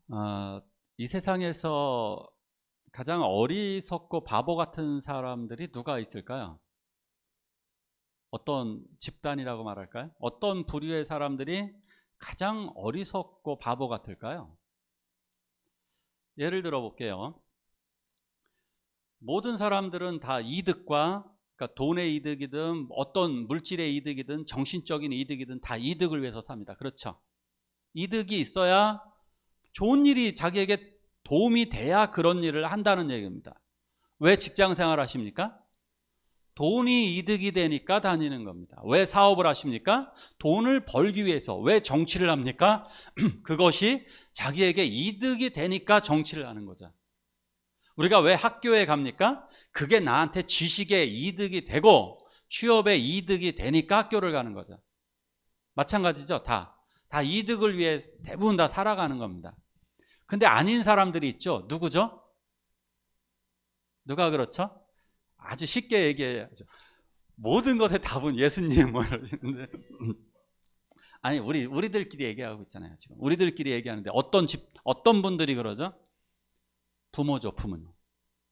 어, 이 세상에서 가장 어리석고 바보 같은 사람들이 누가 있을까요? 어떤 집단이라고 말할까요? 어떤 부류의 사람들이 가장 어리석고 바보 같을까요? 예를 들어 볼게요. 모든 사람들은 다 이득과, 그러니까 돈의 이득이든 어떤 물질의 이득이든 정신적인 이득이든 다 이득을 위해서 삽니다. 그렇죠? 이득이 있어야, 좋은 일이 자기에게 도움이 돼야 그런 일을 한다는 얘기입니다. 왜 직장 생활 하십니까? 돈이 이득이 되니까 다니는 겁니다. 왜 사업을 하십니까? 돈을 벌기 위해서. 왜 정치를 합니까? 그것이 자기에게 이득이 되니까 정치를 하는 거죠. 우리가 왜 학교에 갑니까? 그게 나한테 지식의 이득이 되고 취업의 이득이 되니까 학교를 가는 거죠. 마찬가지죠. 다 이득을 위해 대부분 다 살아가는 겁니다. 근데 아닌 사람들이 있죠. 누구죠? 누가 그렇죠? 아주 쉽게 얘기해야죠. 모든 것의 답은 예수님 뭐 이러시는데 아니 우리들끼리 얘기하고 있잖아요. 지금 우리들끼리 얘기하는데 어떤 분들이 그러죠? 부모죠. 부모.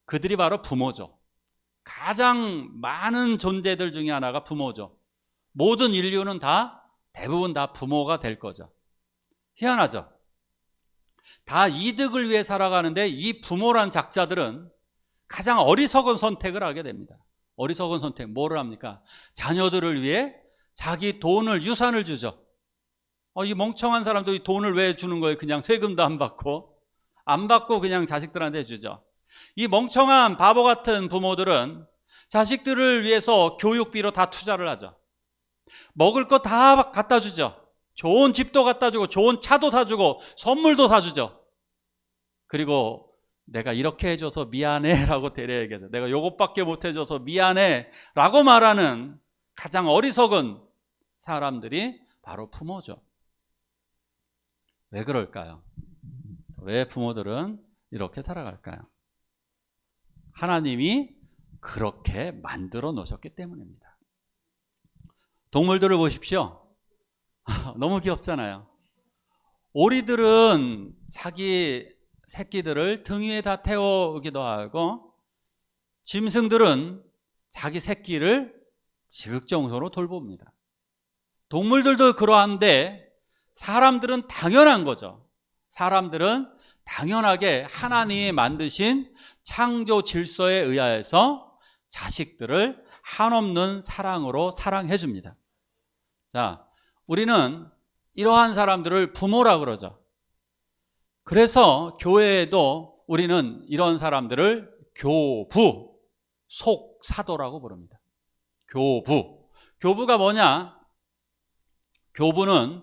그들이 바로 부모죠. 가장 많은 존재들 중에 하나가 부모죠. 모든 인류는 대부분 다 부모가 될 거죠. 희한하죠. 다 이득을 위해 살아가는데 이 부모란 작자들은 가장 어리석은 선택을 하게 됩니다. 어리석은 선택, 뭐를 합니까? 자녀들을 위해 자기 돈을, 유산을 주죠. 이 멍청한 사람도 이 돈을 왜 주는 거예요? 그냥 세금도 안 받고 그냥 자식들한테 주죠. 이 멍청한 바보 같은 부모들은 자식들을 위해서 교육비로 다 투자를 하죠. 먹을 거 다 갖다 주죠. 좋은 집도 갖다 주고 좋은 차도 사주고 선물도 사주죠. 그리고 내가 이렇게 해줘서 미안해 라고 대려 얘기하죠. 내가 요것밖에 못 해줘서 미안해 라고 말하는 가장 어리석은 사람들이 바로 부모죠. 왜 그럴까요? 왜 부모들은 이렇게 살아갈까요? 하나님이 그렇게 만들어 놓으셨기 때문입니다. 동물들을 보십시오. 너무 귀엽잖아요. 오리들은 자기 새끼들을 등 위에 다 태우기도 하고, 짐승들은 자기 새끼를 지극정성으로 돌봅니다. 동물들도 그러한데 사람들은 당연한 거죠. 사람들은 당연하게 하나님이 만드신 창조 질서에 의하여서 자식들을 한없는 사랑으로 사랑해 줍니다. 자, 우리는 이러한 사람들을 부모라 그러죠. 그래서 교회에도 우리는 이런 사람들을 교부, 속사도라고 부릅니다. 교부가 뭐냐? 교부는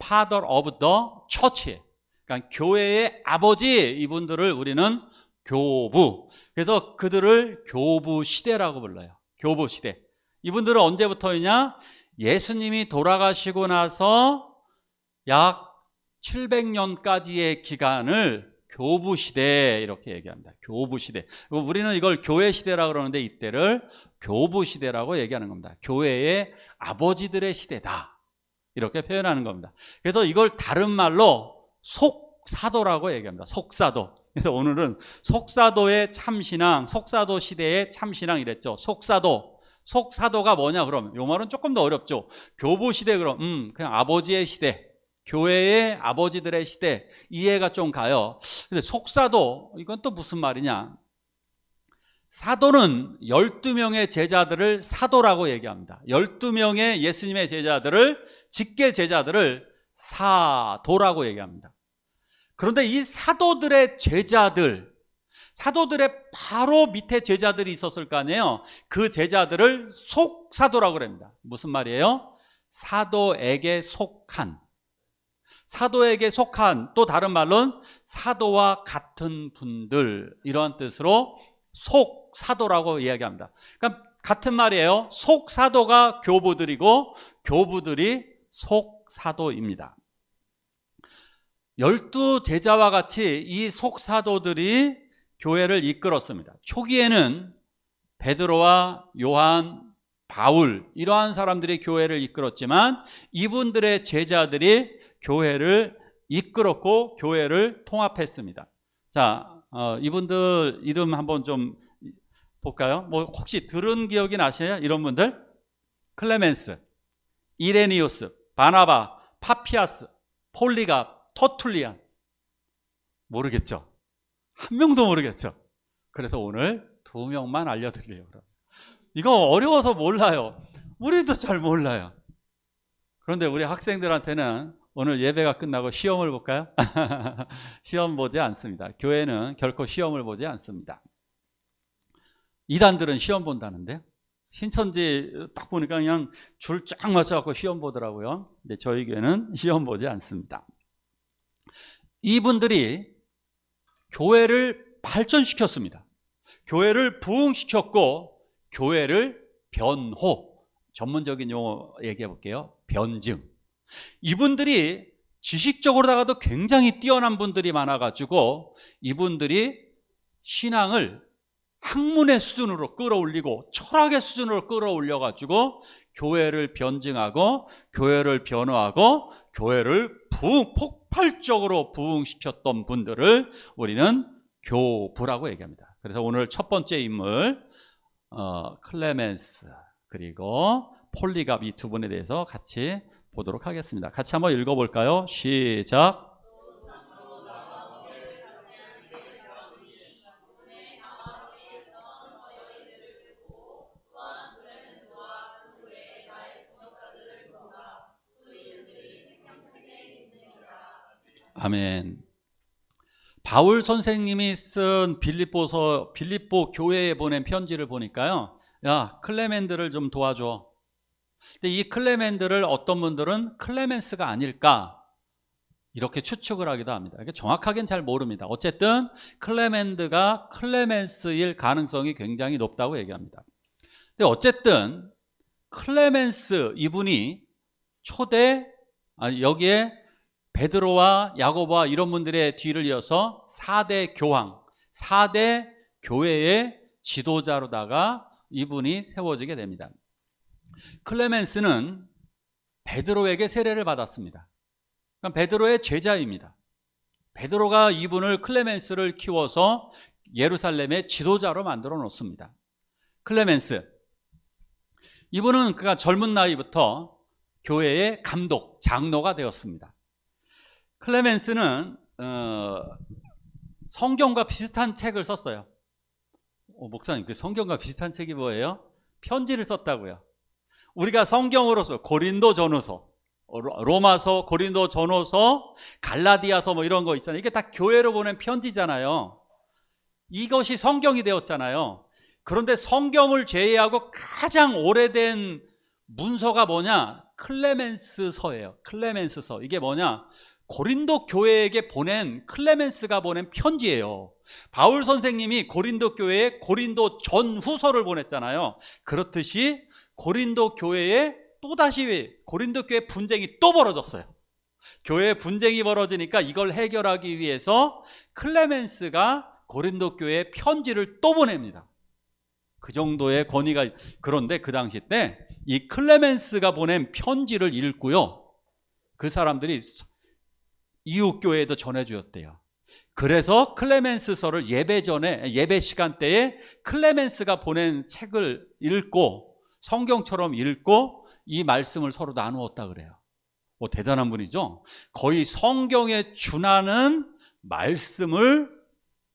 Father of the Church, 그러니까 교회의 아버지, 이분들을 우리는 교부. 그래서 그들을 교부 시대라고 불러요. 교부 시대. 이분들은 언제부터이냐? 예수님이 돌아가시고 나서 약 700년까지의 기간을 교부 시대 이렇게 얘기합니다. 교부 시대. 우리는 이걸 교회 시대라고 그러는데 이때를 교부 시대라고 얘기하는 겁니다. 교회의 아버지들의 시대다, 이렇게 표현하는 겁니다. 그래서 이걸 다른 말로 속사도라고 얘기합니다. 속사도. 그래서 오늘은 속사도의 참신앙, 속사도 시대의 참신앙 이랬죠. 속사도가 뭐냐 그러면, 이 말은 조금 더 어렵죠. 교부 시대 그럼 그냥 아버지의 시대, 교회의 아버지들의 시대, 이해가 좀 가요. 근데 속사도, 이건 또 무슨 말이냐? 사도는 12명의 제자들을 사도라고 얘기합니다. 12명의 예수님의 제자들을, 직계 제자들을 사도라고 얘기합니다. 그런데 이 사도들의 사도들의 바로 밑에 제자들이 있었을 거 아니에요. 그 제자들을 속사도라고 합니다. 무슨 말이에요? 사도에게 속한, 또 다른 말로는 사도와 같은 분들, 이러한 뜻으로 속사도라고 이야기합니다. 그러니까 같은 말이에요. 속사도가 교부들이고 교부들이 속사도입니다. 12제자와 같이 이 속사도들이 교회를 이끌었습니다. 초기에는 베드로와 요한, 바울, 이러한 사람들이 교회를 이끌었지만 이분들의 제자들이 교회를 이끌었고 교회를 통합했습니다. 자, 이분들 이름 한번 좀 볼까요? 뭐 혹시 들은 기억이 나시나요? 이런 분들? 클레멘스, 이레니우스, 바나바, 파피아스, 폴리갑, 터툴리안. 모르겠죠? 한 명도 모르겠죠? 그래서 오늘 2명만 알려드리려고. 이거 어려워서 몰라요. 우리도 잘 몰라요. 그런데 우리 학생들한테는 오늘 예배가 끝나고 시험을 볼까요? 시험 보지 않습니다. 교회는 결코 시험을 보지 않습니다. 이단들은 시험 본다는데요. 신천지 딱 보니까 그냥 줄 쫙 맞춰갖고 시험 보더라고요. 근데 저희 교회는 시험 보지 않습니다. 이분들이 교회를 발전시켰습니다. 교회를 부흥시켰고 교회를 변호, 전문적인 용어 얘기해 볼게요. 변증. 이분들이 지식적으로다가도 굉장히 뛰어난 분들이 많아가지고 이분들이 신앙을 학문의 수준으로 끌어올리고 철학의 수준으로 끌어올려가지고 교회를 변증하고 교회를 변화하고 교회를 폭발적으로 부흥시켰던 분들을 우리는 교부라고 얘기합니다. 그래서 오늘 첫 번째 인물 클레멘스 그리고 폴리갑, 이 두 분에 대해서 같이 보도록 하겠습니다. 같이 한번 읽어볼까요? 시작. 아멘. 바울 선생님이 쓴 빌립보 교회에 보낸 편지를 보니까요, 야, 클레멘드를 좀 도와줘. 근데 이 클레멘드를 어떤 분들은 클레멘스가 아닐까 이렇게 추측을 하기도 합니다. 이게 정확하게는 잘 모릅니다. 어쨌든 클레멘드가 클레멘스일 가능성이 굉장히 높다고 얘기합니다. 근데 어쨌든 클레멘스 이분이 여기에 베드로와 야고보와 이런 분들의 뒤를 이어서 4대 교황, 4대 교회의 지도자로다가 이분이 세워지게 됩니다. 클레멘스는 베드로에게 세례를 받았습니다. 그러니까 베드로의 제자입니다. 베드로가 이분을 클레멘스를 키워서 예루살렘의 지도자로 만들어 놓습니다. 클레멘스, 이분은 그가 젊은 나이부터 교회의 감독, 장로가 되었습니다. 클레멘스는 성경과 비슷한 책을 썼어요. 목사님, 그 성경과 비슷한 책이 뭐예요? 편지를 썼다고요. 우리가 성경으로서 고린도전후서, 로마서, 고린도전후서, 갈라디아서 뭐 이런 거 있잖아요. 이게 다 교회로 보낸 편지잖아요. 이것이 성경이 되었잖아요. 그런데 성경을 제외하고 가장 오래된 문서가 뭐냐? 클레멘스서예요. 클레멘스서. 이게 뭐냐? 고린도 교회에게 보낸, 클레멘스가 보낸 편지예요. 바울 선생님이 고린도 교회에 고린도 전후서를 보냈잖아요. 그렇듯이 고린도 교회에 또다시 고린도 교회 분쟁이 또 벌어졌어요. 교회 분쟁이 벌어지니까 이걸 해결하기 위해서 클레멘스가 고린도 교회에 편지를 또 보냅니다. 그 정도의 권위가. 그런데 그 당시 때 이 클레멘스가 보낸 편지를 읽고요, 그 사람들이 이웃 교회에도 전해주었대요. 그래서 클레멘스서를 예배 시간대에 클레멘스가 보낸 책을 읽고 성경처럼 읽고 이 말씀을 서로 나누었다 그래요. 대단한 분이죠. 거의 성경에 준하는 말씀을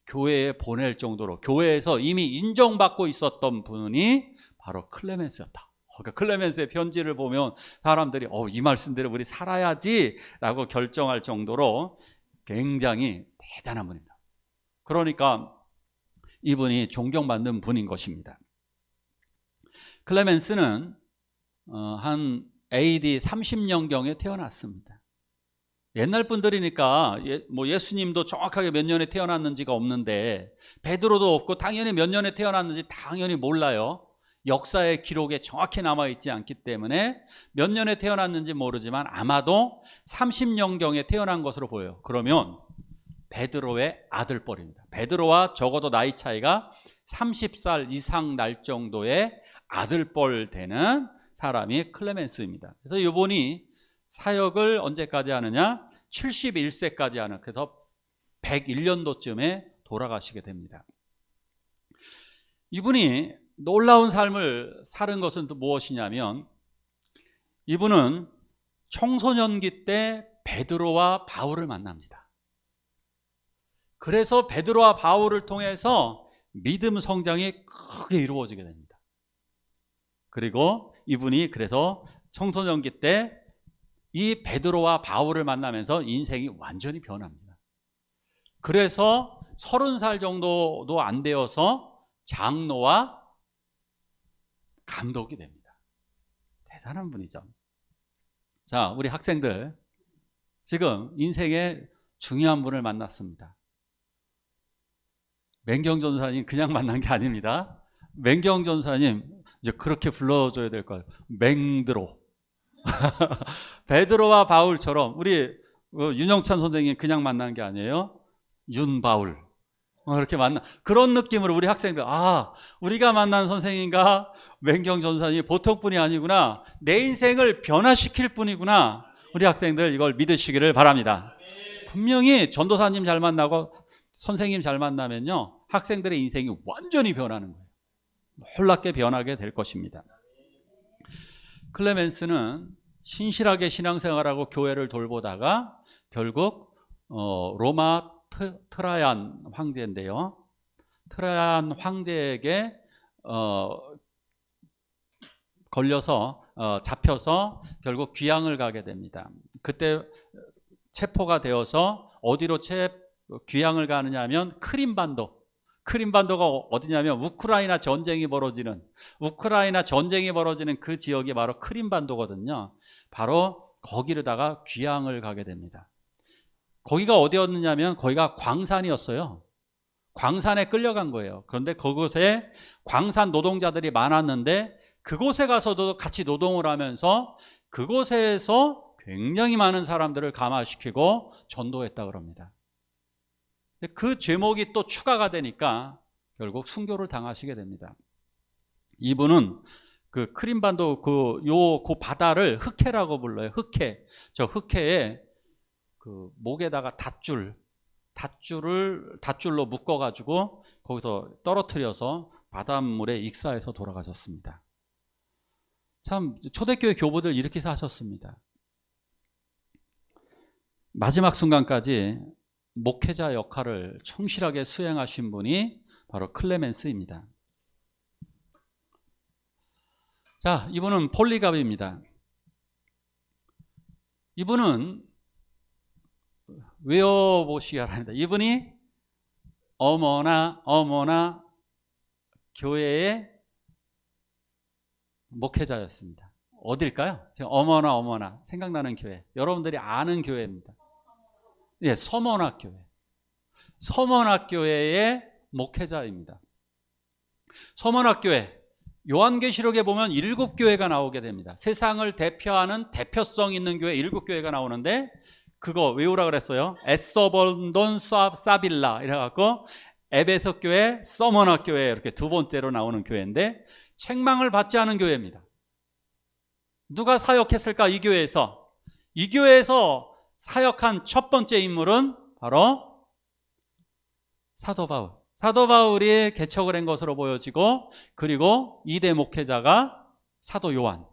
교회에 보낼 정도로 교회에서 이미 인정받고 있었던 분이 바로 클레멘스였다. 그러니까 클레멘스의 편지를 보면 사람들이 이 말씀대로 우리 살아야지 라고 결정할 정도로 굉장히 대단한 분입니다. 그러니까 이분이 존경받는 분인 것입니다. 클레멘스는 한 AD 30년경에 태어났습니다. 옛날 분들이니까 예수님도 정확하게 몇 년에 태어났는지가 없는데, 베드로도 없고 당연히 몇 년에 태어났는지 당연히 몰라요. 역사의 기록에 정확히 남아있지 않기 때문에 몇 년에 태어났는지 모르지만 아마도 30년경에 태어난 것으로 보여요. 그러면 베드로의 아들뻘입니다. 베드로와 적어도 나이 차이가 30살 이상 날 정도의 아들뻘 되는 사람이 클레멘스입니다. 그래서 이분이 사역을 언제까지 하느냐? 71세까지 하는, 그래서 101년도쯤에 돌아가시게 됩니다. 이분이 놀라운 삶을 사는 것은 또 무엇이냐면, 이분은 청소년기 때 베드로와 바울을 만납니다. 그래서 베드로와 바울을 통해서 믿음 성장이 크게 이루어지게 됩니다. 그리고 이분이 그래서 청소년기 때 이 베드로와 바울을 만나면서 인생이 완전히 변합니다. 그래서 30살 정도도 안 되어서 장로와 감독이 됩니다. 대단한 분이죠. 자, 우리 학생들, 지금 인생에 중요한 분을 만났습니다. 맹경 전사님 그냥 만난 게 아닙니다. 맹경 전사님 이제 그렇게 불러줘야 될 거예요. 맹드로. 베드로와 바울처럼 우리 윤영찬 선생님 그냥 만난 게 아니에요. 윤바울. 이렇게 만나, 그런 느낌으로 우리 학생들, 아, 우리가 만난 선생님과 맹경 전사님이 보통 분이 아니구나, 내 인생을 변화시킬 분이구나, 우리 학생들 이걸 믿으시기를 바랍니다. 분명히 전도사님 잘 만나고 선생님 잘 만나면요, 학생들의 인생이 완전히 변하는 거예요. 놀랍게 변하게 될 것입니다. 클레멘스는 신실하게 신앙생활하고 교회를 돌보다가 결국 로마 트라얀 황제인데요, 트라얀 황제에게 걸려서 잡혀서 결국 귀양을 가게 됩니다. 그때 체포가 되어서 어디로 귀양을 가느냐 하면 크림반도가 어디냐면 우크라이나 전쟁이 벌어지는 그 지역이 바로 크림반도거든요. 바로 거기로다가 귀양을 가게 됩니다. 거기가 어디였느냐면 거기가 광산이었어요. 광산에 끌려간 거예요. 그런데 그곳에 광산 노동자들이 많았는데 그곳에 가서도 같이 노동을 하면서 그곳에서 굉장히 많은 사람들을 감화시키고 전도했다 그럽니다. 그 죄목이 또 추가가 되니까 결국 순교를 당하시게 됩니다. 이분은 그 크림반도 그 바다를 흑해라고 불러요. 흑해. 저 흑해에 그 목에다가 닷줄로 묶어가지고 거기서 떨어뜨려서 바닷물에 익사해서 돌아가셨습니다. 참 초대교회 교부들 이렇게 사셨습니다. 마지막 순간까지 목회자 역할을 충실하게 수행하신 분이 바로 클레멘스입니다. 자, 이분은 폴리갑입니다. 이분은 외워보시기 바랍니다. 이분이 어머나 교회의 목회자였습니다. 어딜까요? 지금 어머나 생각나는 교회, 여러분들이 아는 교회입니다. 예, 서문학교회의 목회자입니다. 서문학교회, 요한계시록에 보면 7교회가 나오게 됩니다. 세상을 대표하는 대표성 있는 교회 7교회가 나오는데 그거 외우라 그랬어요. 에서본돈 사빌라 이래갖고 에베소 교회, 서머나 교회 이렇게 두 번째로 나오는 교회인데 책망을 받지 않은 교회입니다. 누가 사역했을까? 이 교회에서 사역한 첫 번째 인물은 바로 사도 바울. 사도 바울이 개척을 한 것으로 보여지고, 그리고 2대 목회자가 사도 요한,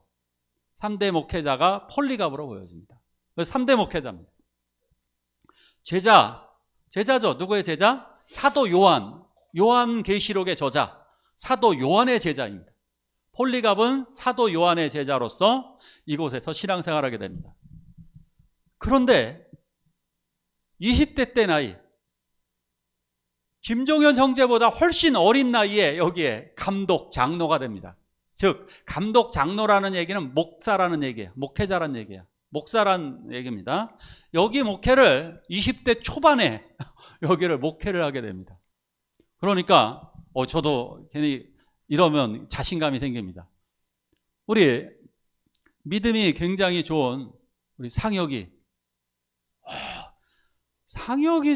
3대 목회자가 폴리갑으로 보여집니다. 3대 목회자입니다. 제자죠. 누구의 제자? 사도 요한. 요한계시록의 저자, 사도 요한의 제자입니다. 폴리갑은 사도 요한의 제자로서 이곳에서 신앙생활하게 됩니다. 그런데 20대 때 나이, 김종현 형제보다 훨씬 어린 나이에 여기에 감독, 장로가 됩니다. 즉 감독, 장로라는 얘기는 목사라는 얘기예요. 목회자라는 얘기예요. 목사라는 얘기입니다. 여기 목회를 20대 초반에 여기를 목회를 하게 됩니다. 그러니까 저도 괜히 이러면 자신감이 생깁니다. 우리 믿음이 굉장히 좋은 우리 상혁이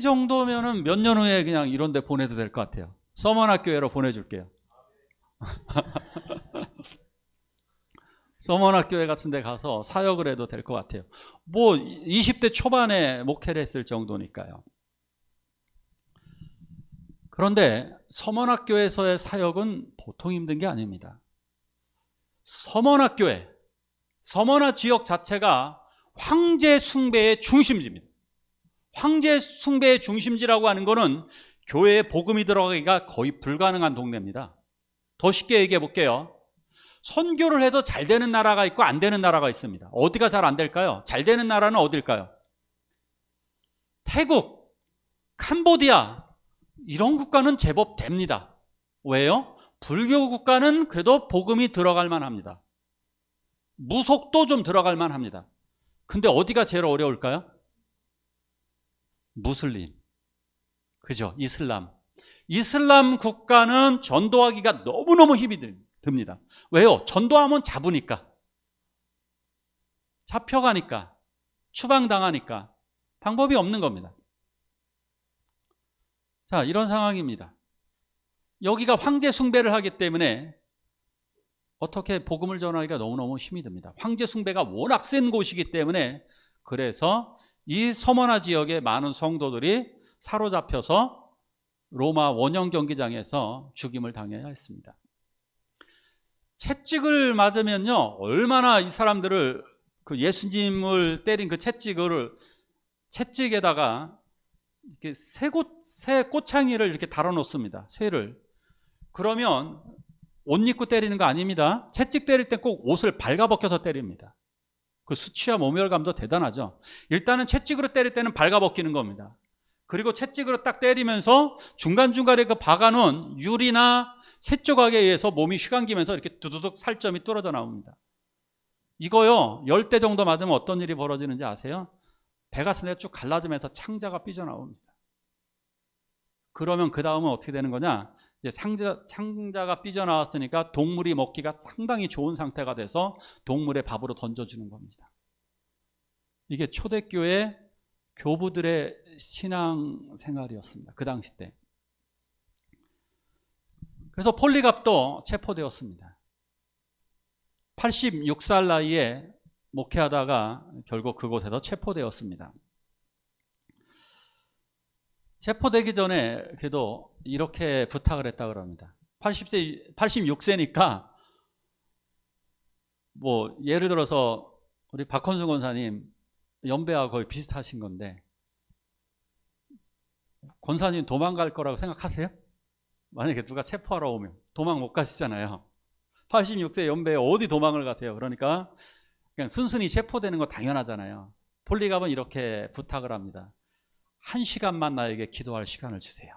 정도면은 몇 년 후에 그냥 이런 데 보내도 될 것 같아요. 서머나 교회로 보내줄게요. 서머나 교회 같은 데 가서 사역을 해도 될 것 같아요. 뭐 20대 초반에 목회를 했을 정도니까요. 그런데 서머나교회에서의 사역은 보통 힘든 게 아닙니다. 서머나교회, 서머나 지역 자체가 황제 숭배의 중심지입니다. 황제 숭배의 중심지라고 하는 것은 교회에 복음이 들어가기가 거의 불가능한 동네입니다. 더 쉽게 얘기해 볼게요. 선교를 해서 잘 되는 나라가 있고 안 되는 나라가 있습니다. 어디가 잘 안 될까요? 잘 되는 나라는 어딜까요? 태국, 캄보디아 이런 국가는 제법 됩니다. 왜요? 불교 국가는 그래도 복음이 들어갈 만합니다. 무속도 좀 들어갈 만합니다. 근데 어디가 제일 어려울까요? 무슬림. 그죠? 이슬람. 이슬람 국가는 전도하기가 너무너무 힘이 듭니다. 왜요? 전도하면 잡으니까. 잡혀가니까. 추방당하니까. 방법이 없는 겁니다. 자, 이런 상황입니다. 여기가 황제 숭배를 하기 때문에 어떻게 복음을 전하기가 너무너무 힘이 듭니다. 황제 숭배가 워낙 센 곳이기 때문에 그래서 이 서머나 지역의 많은 성도들이 사로잡혀서 로마 원형 경기장에서 죽임을 당해야 했습니다. 채찍을 맞으면요, 얼마나 이 사람들을 그 예수님을 때린 그 채찍에다가 이렇게 새 꼬창이를 이렇게 달아놓습니다. 새를. 그러면 옷 입고 때리는 거 아닙니다. 채찍 때릴 때 꼭 옷을 발가벗겨서 때립니다. 그 수치와 모멸감도 대단하죠. 일단은 채찍으로 때릴 때는 발가벗기는 겁니다. 그리고 채찍으로 딱 때리면서 중간중간에 그 박아놓은 유리나 새 조각에 의해서 몸이 휘감기면서 이렇게 두두둑 살점이 뚫어져 나옵니다. 이거요, 10대 정도 맞으면 어떤 일이 벌어지는지 아세요? 배가슴에 쭉 갈라지면서 창자가 삐져나옵니다. 그러면 그 다음은 어떻게 되는 거냐? 이제 창자가 삐져나왔으니까 동물이 먹기가 상당히 좋은 상태가 돼서 동물의 밥으로 던져주는 겁니다. 이게 초대교회 교부들의 신앙생활이었습니다. 그 당시 때. 그래서 폴리갑도 체포되었습니다. 86살 나이에 목회하다가 결국 그곳에서 체포되었습니다. 체포되기 전에 그래도 이렇게 부탁을 했다 그럽니다. 86세니까 뭐 예를 들어서 우리 박헌수 권사님 연배와 거의 비슷하신 건데 권사님 도망갈 거라고 생각하세요? 만약에 누가 체포하러 오면 도망 못 가시잖아요. 86세 연배에 어디 도망을 가세요? 그러니까 그냥 순순히 체포되는 거 당연하잖아요. 폴리갑은 이렇게 부탁을 합니다. 1시간만 나에게 기도할 시간을 주세요.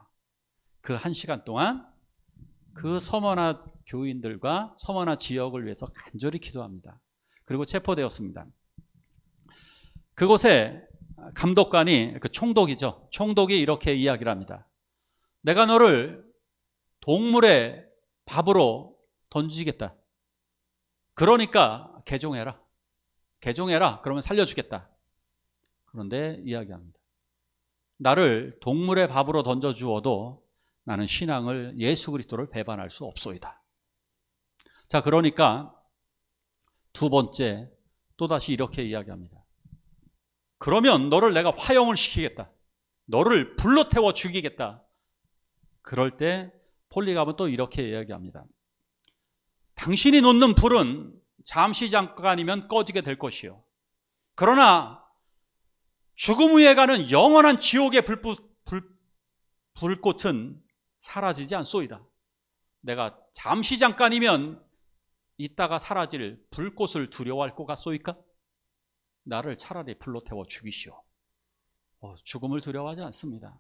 그 1시간 동안 그 서머나 교인들과 서머나 지역을 위해서 간절히 기도합니다. 그리고 체포되었습니다. 그곳에 감독관이, 그 총독이죠. 총독이 이렇게 이야기를 합니다. 내가 너를 동물의 밥으로 던지겠다. 그러니까 개종해라. 개종해라. 그러면 살려주겠다. 그런데 이야기합니다. 나를 동물의 밥으로 던져주어도 나는 신앙을, 예수 그리스도를 배반할 수 없소이다. 자, 그러니까 두 번째 또다시 이렇게 이야기합니다. 그러면 너를 내가 화형을 시키겠다. 너를 불로 태워 죽이겠다. 그럴 때 폴리갑은 또 이렇게 이야기합니다. 당신이 놓는 불은 잠시 잠깐이면 꺼지게 될 것이요. 그러나 죽음 후에 가는 영원한 지옥의 불꽃은 사라지지 않소이다. 내가 잠시 잠깐이면 이따가 사라질 불꽃을 두려워할 것 같소이까? 나를 차라리 불로 태워 죽이시오. 죽음을 두려워하지 않습니다.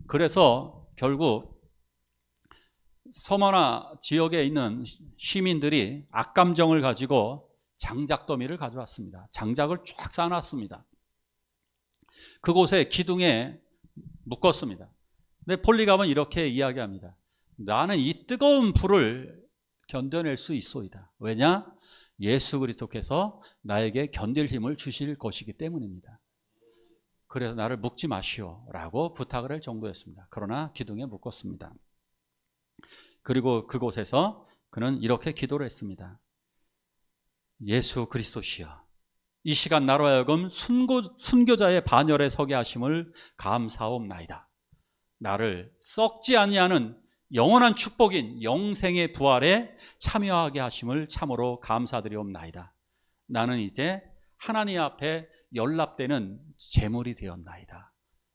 그래서 결국 서머나 지역에 있는 시민들이 악감정을 가지고 장작더미를 가져왔습니다. 장작을 쫙 쌓아놨습니다. 그곳에 기둥에 묶었습니다. 근데 폴리갑은 이렇게 이야기합니다. 나는 이 뜨거운 불을 견뎌낼 수 있소이다. 왜냐? 예수 그리스도께서 나에게 견딜 힘을 주실 것이기 때문입니다. 그래서 나를 묶지 마시오 라고 부탁을 할 정도였습니다. 그러나 기둥에 묶었습니다. 그리고 그곳에서 그는 이렇게 기도를 했습니다. 예수 그리스도시여, 이 시간 나로 하여금 순교자의 반열에 서게 하심을 감사옵나이다. 나를 썩지 아니하는 영원한 축복인 영생의 부활에 참여하게 하심을 참으로 감사드리옵나이다. 나는 이제 하나님 앞에 연락되는 제물이 되었나이다.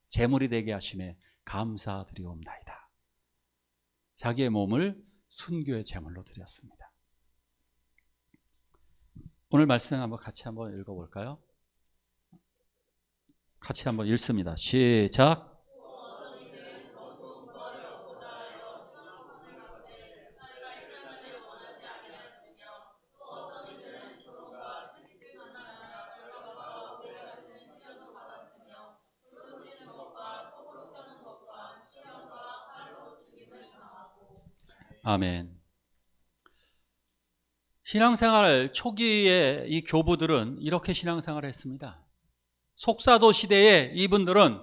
제물이 되게 하심에 감사드리옵나이다. 자기의 몸을 순교의 제물로 드렸습니다. 오늘 말씀 같이 한번 읽어볼까요? 같이 한번 읽습니다. 시작. 아멘. 신앙생활 초기에 이 교부들은 이렇게 신앙생활을 했습니다. 속사도 시대에 이분들은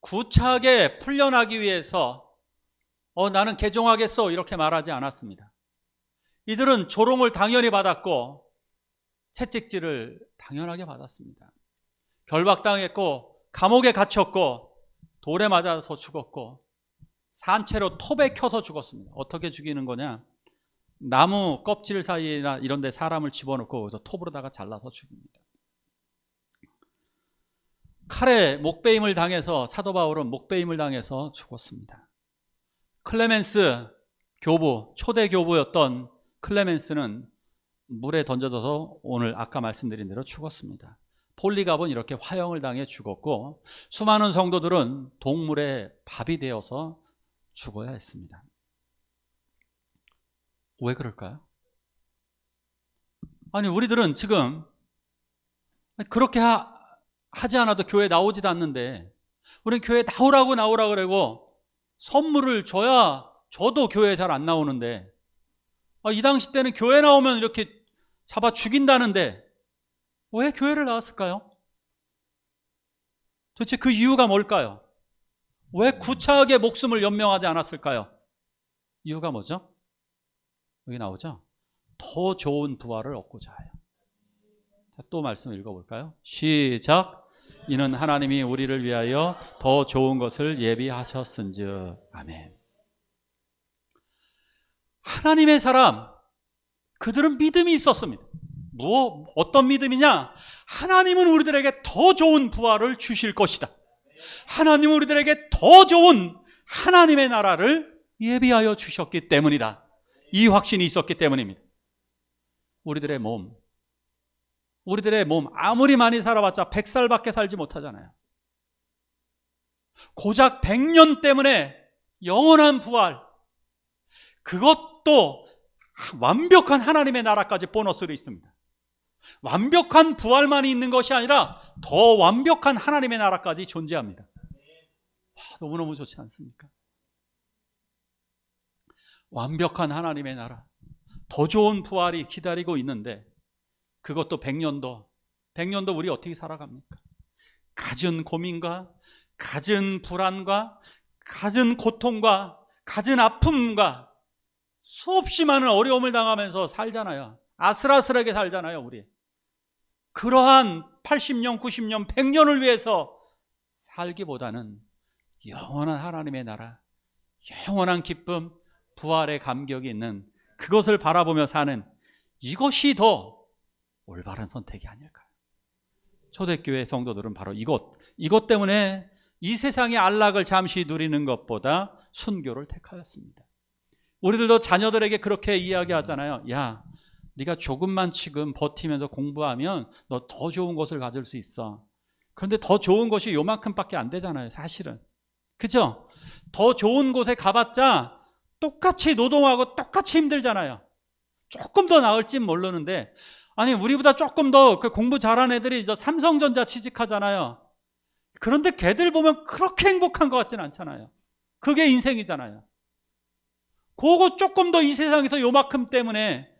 구차하게 풀려나기 위해서 나는 개종하겠어 이렇게 말하지 않았습니다. 이들은 조롱을 당연히 받았고 채찍질을 당연하게 받았습니다. 결박당했고 감옥에 갇혔고 돌에 맞아서 죽었고 산채로 톱에 켜서 죽었습니다. 어떻게 죽이는 거냐? 나무 껍질 사이나 이런 데 사람을 집어넣고 거기서 톱으로다가 잘라서 죽입니다. 칼에 목베임을 당해서, 사도 바울은 목베임을 당해서 죽었습니다. 클레멘스 교부, 초대 교부였던 클레멘스는 물에 던져져서 오늘 아까 말씀드린 대로 죽었습니다. 폴리갑은 이렇게 화형을 당해 죽었고, 수많은 성도들은 동물의 밥이 되어서 죽어야 했습니다. 왜 그럴까요? 아니, 우리들은 지금 그렇게 하지 않아도 교회 나오지도 않는데, 우리는 교회 나오라고 그러고 선물을 줘야 저도 교회 잘 안 나오는데, 이 당시 때는 교회 나오면 이렇게 잡아 죽인다는데 왜 교회를 나왔을까요? 도대체 그 이유가 뭘까요? 왜 구차하게 목숨을 연명하지 않았을까요? 이유가 뭐죠? 여기 나오죠? 더 좋은 부활을 얻고자 해요. 자, 또 말씀 읽어볼까요? 시작. 이는 하나님이 우리를 위하여 더 좋은 것을 예비하셨은즉. 아멘. 하나님의 사람, 그들은 믿음이 있었습니다. 어떤 믿음이냐? 하나님은 우리들에게 더 좋은 부활을 주실 것이다. 하나님은 우리들에게 더 좋은 하나님의 나라를 예비하여 주셨기 때문이다. 이 확신이 있었기 때문입니다. 우리들의 몸 아무리 많이 살아봤자 100살밖에 살지 못하잖아요. 고작 100년 때문에 영원한 부활, 그것도 완벽한 하나님의 나라까지 보너스로 있습니다. 완벽한 부활만이 있는 것이 아니라 더 완벽한 하나님의 나라까지 존재합니다. 너무너무 좋지 않습니까? 완벽한 하나님의 나라, 더 좋은 부활이 기다리고 있는데, 그것도 100년도 우리 어떻게 살아갑니까? 갖은 고민과 갖은 불안과 갖은 고통과 갖은 아픔과 수없이 많은 어려움을 당하면서 살잖아요. 아슬아슬하게 살잖아요, 우리. 그러한 80년, 90년, 100년을 위해서 살기보다는 영원한 하나님의 나라, 영원한 기쁨, 부활의 감격이 있는 그것을 바라보며 사는 이것이 더 올바른 선택이 아닐까요? 초대교회 성도들은 바로 이것 때문에 이 세상의 안락을 잠시 누리는 것보다 순교를 택하였습니다. 우리들도 자녀들에게 그렇게 이야기하잖아요. 야, 네가 조금만 지금 버티면서 공부하면 너 더 좋은 것을 가질 수 있어. 그런데 더 좋은 것이 요만큼밖에 안 되잖아요, 사실은. 그죠? 더 좋은 곳에 가봤자 똑같이 노동하고 똑같이 힘들잖아요. 조금 더 나을진 모르는데, 아니, 우리보다 조금 더 그 공부 잘하는 애들이 삼성전자 취직하잖아요. 그런데 걔들 보면 그렇게 행복한 것 같지는 않잖아요. 그게 인생이잖아요. 그거 조금 더 이 세상에서 요만큼 때문에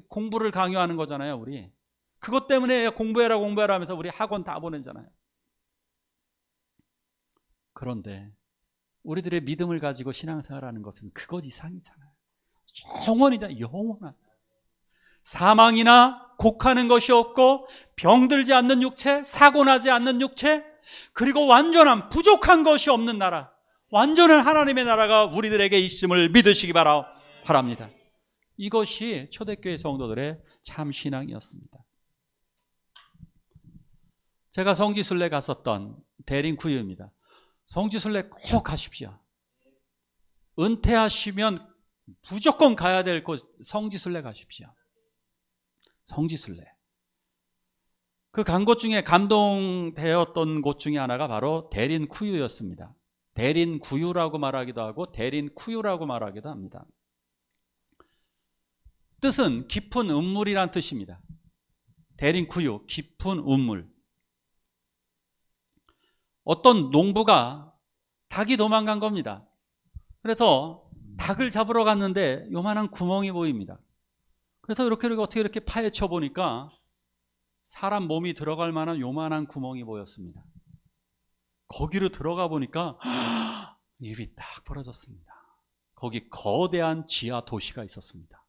공부를 강요하는 거잖아요, 우리. 그것 때문에 공부해라 하면서 우리 학원 다 보내잖아요. 그런데 우리들의 믿음을 가지고 신앙생활하는 것은 그것 이상이잖아요. 영원이잖아요, 영원한. 사망이나 곡하는 것이 없고 병들지 않는 육체, 사고나지 않는 육체, 그리고 완전한 부족한 것이 없는 나라, 완전한 하나님의 나라가 우리들에게 있음을 믿으시기 바랍니다. 이것이 초대교회 성도들의 참 신앙이었습니다. 제가 성지순례 갔었던 대림구유입니다. 성지순례 꼭 가십시오. 은퇴하시면 무조건 가야 될 곳, 성지순례 가십시오. 성지순례. 그 간 곳 중에 감동되었던 곳 중에 하나가 바로 대림구유였습니다. 대림구유라고 말하기도 하고 대림쿠유라고 말하기도 합니다. 뜻은 깊은 음물이란 뜻입니다. 대림쿠유, 깊은 음물. 어떤 농부가 닭이 도망간 겁니다. 그래서 닭을 잡으러 갔는데 요만한 구멍이 보입니다. 그래서 어떻게 이렇게 파헤쳐 보니까 사람 몸이 들어갈 만한 요만한 구멍이 보였습니다. 거기로 들어가 보니까 입이 딱 벌어졌습니다. 거기 거대한 지하 도시가 있었습니다.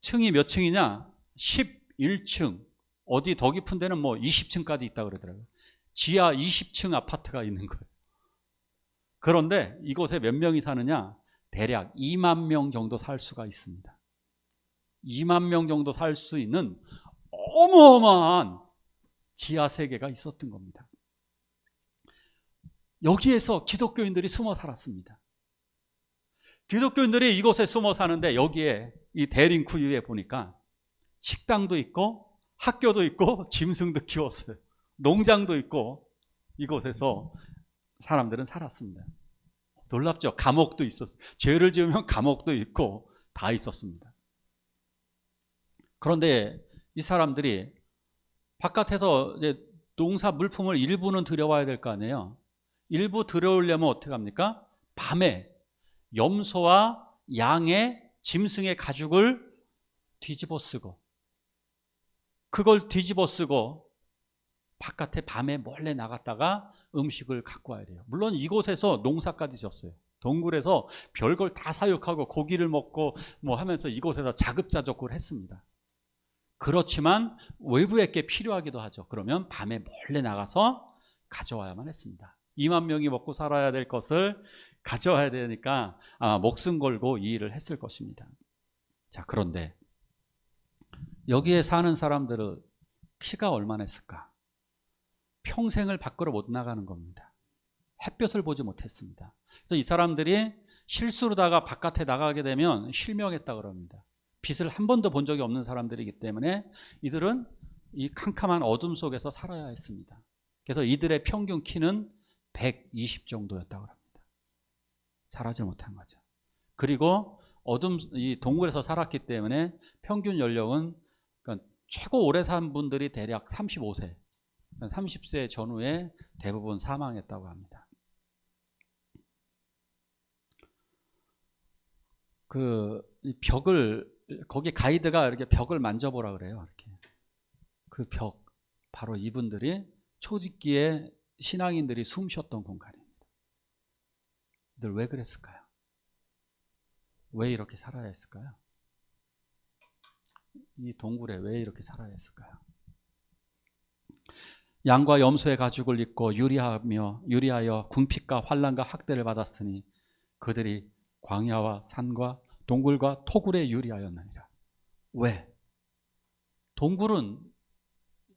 층이 몇 층이냐? 11층. 어디 더 깊은 데는 뭐 20층까지 있다 그러더라고요. 지하 20층 아파트가 있는 거예요. 그런데 이곳에 몇 명이 사느냐? 대략 2만 명 정도 살 수가 있습니다. 2만 명 정도 살 수 있는 어마어마한 지하 세계가 있었던 겁니다. 여기에서 기독교인들이 숨어 살았습니다. 기독교인들이 이곳에 숨어 사는데 여기에 이 대림쿠유에 보니까 식당도 있고 학교도 있고 짐승도 키웠어요. 농장도 있고 이곳에서 사람들은 살았습니다. 놀랍죠? 감옥도 있었어요. 죄를 지으면 감옥도 있고 다 있었습니다. 그런데 이 사람들이 바깥에서 이제 농사 물품을 일부는 들여와야 될 거 아니에요. 일부 들여오려면 어떻게 합니까? 밤에 염소와 양의 짐승의 가죽을 뒤집어 쓰고 그걸 뒤집어 쓰고 바깥에 밤에 몰래 나갔다가 음식을 갖고 와야 돼요. 물론 이곳에서 농사까지 졌어요. 동굴에서 별걸 다 사육하고 고기를 먹고 뭐 하면서 이곳에서 자급자족을 했습니다. 그렇지만 외부에게 필요하기도 하죠. 그러면 밤에 몰래 나가서 가져와야만 했습니다. 2만 명이 먹고 살아야 될 것을 가져와야 되니까 목숨 걸고 이 일을 했을 것입니다. 자, 그런데 여기에 사는 사람들은 키가 얼마나 했을까? 평생을 밖으로 못 나가는 겁니다. 햇볕을 보지 못했습니다. 그래서 이 사람들이 실수로다가 바깥에 나가게 되면 실명했다 그럽니다. 빛을 한 번도 본 적이 없는 사람들이기 때문에 이들은 이 캄캄한 어둠 속에서 살아야 했습니다. 그래서 이들의 평균 키는 120 정도였다고 합니다. 자라지 못한 거죠. 그리고 이 동굴에서 살았기 때문에 평균 연령은 그러니까 최고 오래 산 분들이 대략 35세, 30세 전후에 대부분 사망했다고 합니다. 거기 가이드가 이렇게 벽을 만져보라 그래요. 이렇게. 그 벽, 바로 이분들이 초짓기에 신앙인들이 숨 쉬었던 공간입니다. 이들 왜 그랬을까요? 왜 이렇게 살아야 했을까요? 이 동굴에 왜 이렇게 살아야 했을까요? 양과 염소의 가죽을 입고 유리하여 궁핍과 환난과 학대를 받았으니 그들이 광야와 산과 동굴과 토굴에 유리하였느니라. 왜? 동굴은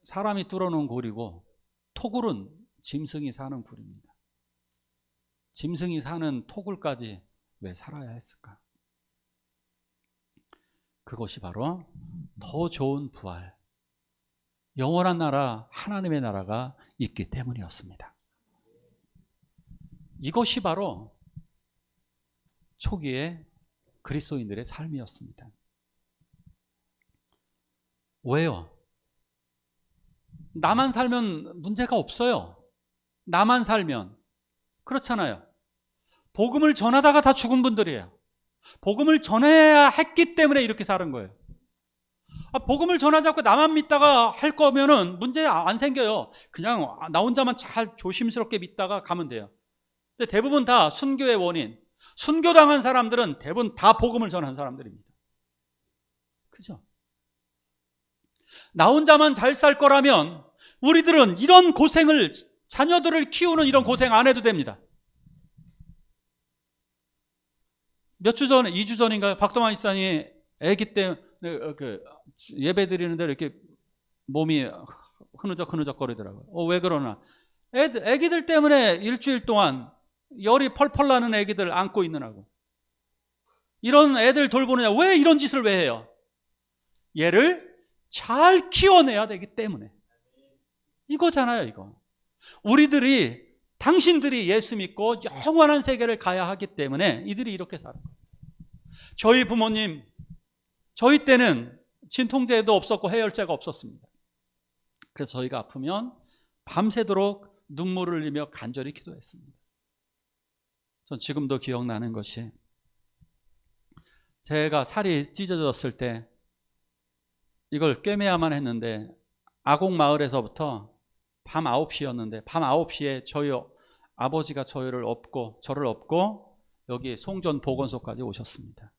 사람이 뚫어놓은 굴이고 토굴은 짐승이 사는 굴입니다. 짐승이 사는 토굴까지 왜 살아야 했을까? 그것이 바로 더 좋은 부활, 영원한 나라, 하나님의 나라가 있기 때문이었습니다. 이것이 바로 초기에 그리스도인들의 삶이었습니다. 왜요? 나만 살면 문제가 없어요. 나만 살면. 그렇잖아요. 복음을 전하다가 다 죽은 분들이에요. 복음을 전해야 했기 때문에 이렇게 사는 거예요. 복음을 전하지 않고 나만 믿다가 할 거면은 문제 안 생겨요. 그냥 나 혼자만 잘 조심스럽게 믿다가 가면 돼요. 근데 대부분 다 순교의 원인, 순교당한 사람들은 대부분 다 복음을 전한 사람들입니다. 그죠? 나 혼자만 잘 살 거라면 우리들은 이런 고생을, 자녀들을 키우는 이런 고생 안 해도 됩니다. 몇 주 전에, 2주 전인가요? 박동환 집사님이 아기 때 예배 드리는데 이렇게 몸이 흐느적 거리더라고요. 왜 그러나? 애기들 때문에 일주일 동안 열이 펄펄 나는 애기들 안고 있느라고. 이런 애들 돌보느냐? 왜 이런 짓을 왜 해요? 얘를 잘 키워내야 되기 때문에. 이거잖아요, 이거. 당신들이 예수 믿고 영원한 세계를 가야 하기 때문에 이들이 이렇게 살아요. 저희 부모님, 저희 때는 진통제도 없었고 해열제가 없었습니다. 그래서 저희가 아프면 밤새도록 눈물을 흘리며 간절히 기도했습니다. 전 지금도 기억나는 것이, 제가 살이 찢어졌을 때 이걸 꿰매야만 했는데 아곡마을에서부터 밤 9시였는데 밤 9시에 저희 아버지가 저를 업고 여기 송전 보건소까지 오셨습니다.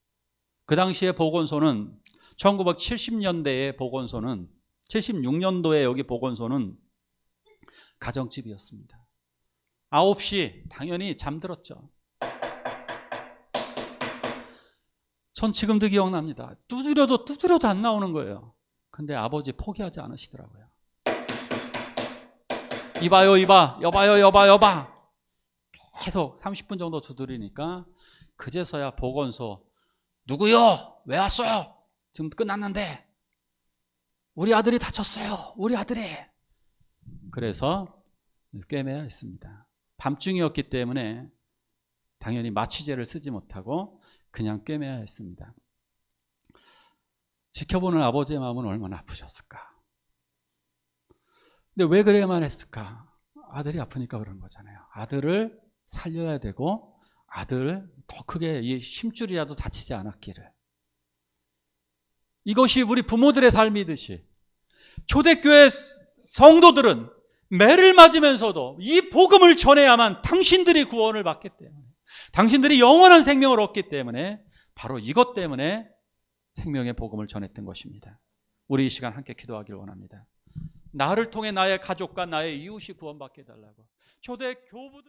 그 당시에 보건소는 1970년대의 보건소는, 76년도에 여기 보건소는 가정집이었습니다. 9시 당연히 잠들었죠. 전 지금도 기억납니다. 두드려도 안 나오는 거예요. 근데 아버지 포기하지 않으시더라고요. 이봐요, 여봐. 계속 30분 정도 두드리니까 그제서야 보건소, 누구요? 왜 왔어요? 지금 끝났는데. 우리 아들이 다쳤어요. 우리 아들이. 그래서 꿰매야 했습니다. 밤중이었기 때문에 당연히 마취제를 쓰지 못하고 그냥 꿰매야 했습니다. 지켜보는 아버지의 마음은 얼마나 아프셨을까. 근데 왜 그래야만 했을까? 아들이 아프니까 그런 거잖아요. 아들을 살려야 되고 아들을 더 크게 이 힘줄이라도 다치지 않았기를. 이것이 우리 부모들의 삶이듯이 초대교회 성도들은 매를 맞으면서도 이 복음을 전해야만 당신들이 구원을 받기 때문에, 당신들이 영원한 생명을 얻기 때문에, 바로 이것 때문에 생명의 복음을 전했던 것입니다. 우리 이 시간 함께 기도하기를 원합니다. 나를 통해 나의 가족과 나의 이웃이 구원받게 해달라고. 초대 교부들